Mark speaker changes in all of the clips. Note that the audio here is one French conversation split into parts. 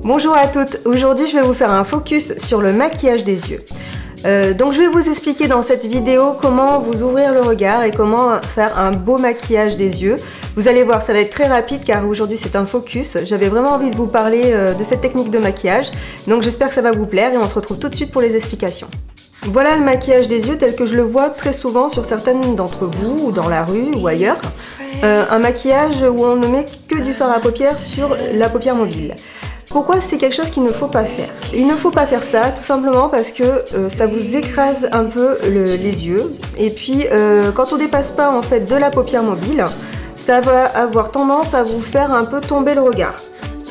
Speaker 1: Bonjour à toutes, aujourd'hui je vais vous faire un focus sur le maquillage des yeux. Donc je vais vous expliquer dans cette vidéo comment vous ouvrir le regard et comment faire un beau maquillage des yeux. Vous allez voir, ça va être très rapide car aujourd'hui c'est un focus. J'avais vraiment envie de vous parler de cette technique de maquillage. Donc j'espère que ça va vous plaire et on se retrouve tout de suite pour les explications. Voilà le maquillage des yeux tel que je le vois très souvent sur certaines d'entre vous ou dans la rue ou ailleurs. Un maquillage où on ne met que du fard à paupières sur la paupière mobile. Pourquoi c'est quelque chose qu'il ne faut pas faire? Il ne faut pas faire ça tout simplement parce que ça vous écrase un peu les yeux et puis quand on dépasse pas en fait de la paupière mobile, ça va avoir tendance à vous faire un peu tomber le regard.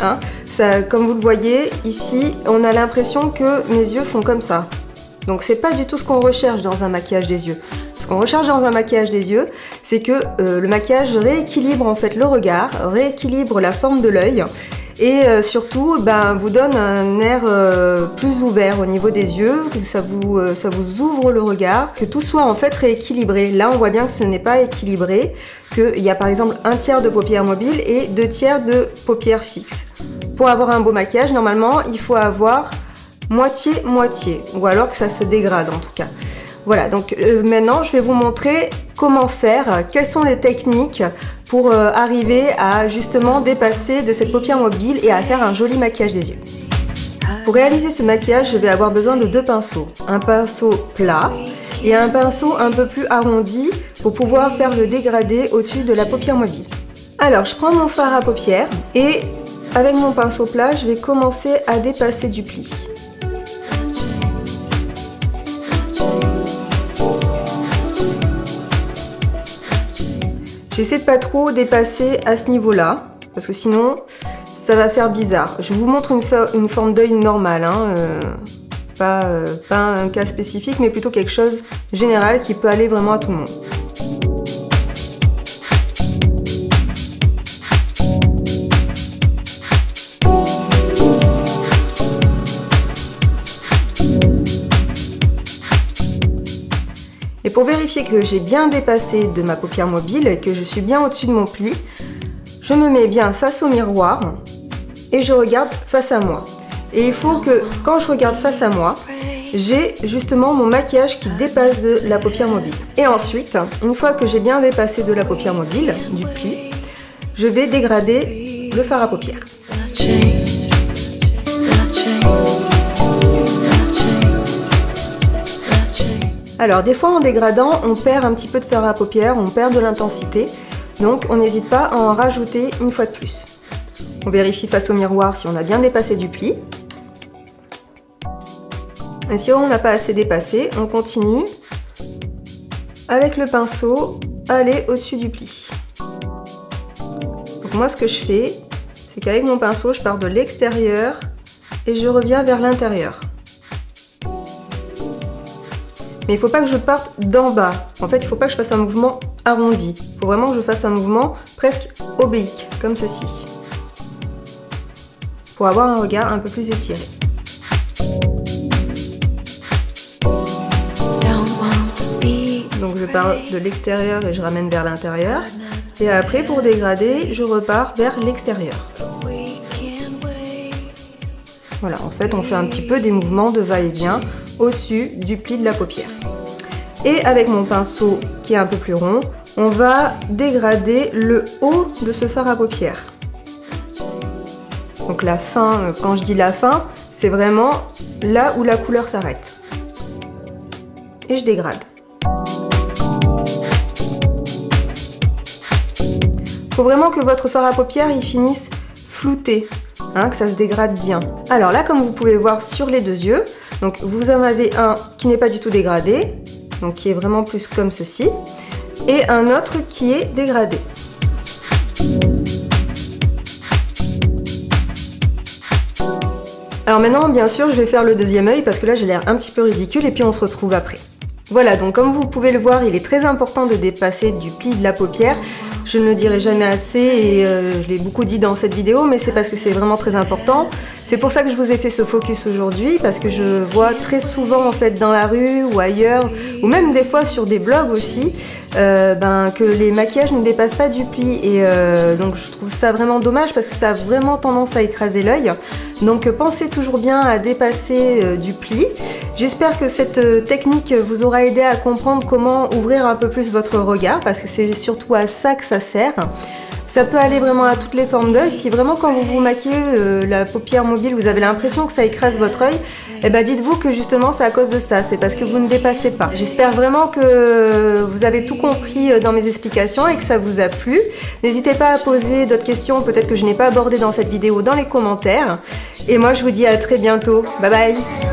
Speaker 1: Hein, ça, comme vous le voyez ici, on a l'impression que mes yeux font comme ça. Donc c'est pas du tout ce qu'on recherche dans un maquillage des yeux. Ce qu'on recherche dans un maquillage des yeux, c'est que le maquillage rééquilibre en fait le regard, rééquilibre la forme de l'œil. Et surtout, vous donne un air plus ouvert au niveau des yeux, que ça vous ouvre le regard, que tout soit en fait rééquilibré. Là, on voit bien que ce n'est pas équilibré, qu'il y a par exemple un tiers de paupières mobiles et 2 tiers de paupières fixes. Pour avoir un beau maquillage, normalement, il faut avoir moitié-moitié, ou alors que ça se dégrade en tout cas. Voilà, donc maintenant je vais vous montrer comment faire, quelles sont les techniques pour arriver à justement dépasser de cette paupière mobile et à faire un joli maquillage des yeux. Pour réaliser ce maquillage, je vais avoir besoin de 2 pinceaux. Un pinceau plat et un pinceau un peu plus arrondi pour pouvoir faire le dégradé au-dessus de la paupière mobile. Alors, je prends mon fard à paupières et avec mon pinceau plat, je vais commencer à dépasser du pli. J'essaie de pas trop dépasser à ce niveau-là, parce que sinon, ça va faire bizarre. Je vous montre une forme d'œil normale, hein, pas un cas spécifique, mais plutôt quelque chose général qui peut aller vraiment à tout le monde. Et pour vérifier que j'ai bien dépassé de ma paupière mobile et que je suis bien au-dessus de mon pli, je me mets bien face au miroir et je regarde face à moi. Et il faut que quand je regarde face à moi, j'ai justement mon maquillage qui dépasse de la paupière mobile. Et ensuite, une fois que j'ai bien dépassé de la paupière mobile, du pli, je vais dégrader le fard à paupières. Alors des fois en dégradant, on perd un petit peu de fard à paupières, on perd de l'intensité, donc on n'hésite pas à en rajouter une fois de plus. On vérifie face au miroir si on a bien dépassé du pli. Et si on n'a pas assez dépassé, on continue avec le pinceau à aller au-dessus du pli. Donc moi ce que je fais, c'est qu'avec mon pinceau, je pars de l'extérieur et je reviens vers l'intérieur. Mais il ne faut pas que je parte d'en bas. En fait, il ne faut pas que je fasse un mouvement arrondi. Il faut vraiment que je fasse un mouvement presque oblique, comme ceci. Pour avoir un regard un peu plus étiré. Donc je pars de l'extérieur et je ramène vers l'intérieur. Et après, pour dégrader, je repars vers l'extérieur. Voilà, en fait, on fait un petit peu des mouvements de va-et-vient au-dessus du pli de la paupière. Et avec mon pinceau qui est un peu plus rond, on va dégrader le haut de ce fard à paupières. Donc la fin, quand je dis la fin, c'est vraiment là où la couleur s'arrête. Et je dégrade. Il faut vraiment que votre fard à paupières il finisse flouté, hein, que ça se dégrade bien. Alors là, comme vous pouvez voir sur les 2 yeux, donc vous en avez un qui n'est pas du tout dégradé, donc qui est vraiment plus comme ceci, et un autre qui est dégradé. Alors maintenant, bien sûr, je vais faire le 2e œil parce que là j'ai l'air un petit peu ridicule et puis on se retrouve après. Voilà, donc comme vous pouvez le voir, il est très important de dépasser du pli de la paupière. Je ne le dirai jamais assez et je l'ai beaucoup dit dans cette vidéo, mais c'est parce que c'est vraiment très important. C'est pour ça que je vous ai fait ce focus aujourd'hui, parce que je vois très souvent en fait dans la rue ou ailleurs, ou même des fois sur des blogs aussi, que les maquillages ne dépassent pas du pli. Et donc je trouve ça vraiment dommage parce que ça a vraiment tendance à écraser l'œil. Donc pensez toujours bien à dépasser du pli. J'espère que cette technique vous aura aidé à comprendre comment ouvrir un peu plus votre regard, parce que c'est surtout à ça que ça sert. Ça peut aller vraiment à toutes les formes d'œil. Si vraiment quand vous vous maquillez la paupière mobile, vous avez l'impression que ça écrase votre œil, eh ben dites-vous que justement c'est à cause de ça, c'est parce que vous ne dépassez pas. J'espère vraiment que vous avez tout compris dans mes explications et que ça vous a plu. N'hésitez pas à poser d'autres questions, peut-être que je n'ai pas abordé dans cette vidéo, dans les commentaires. Et moi je vous dis à très bientôt. Bye bye!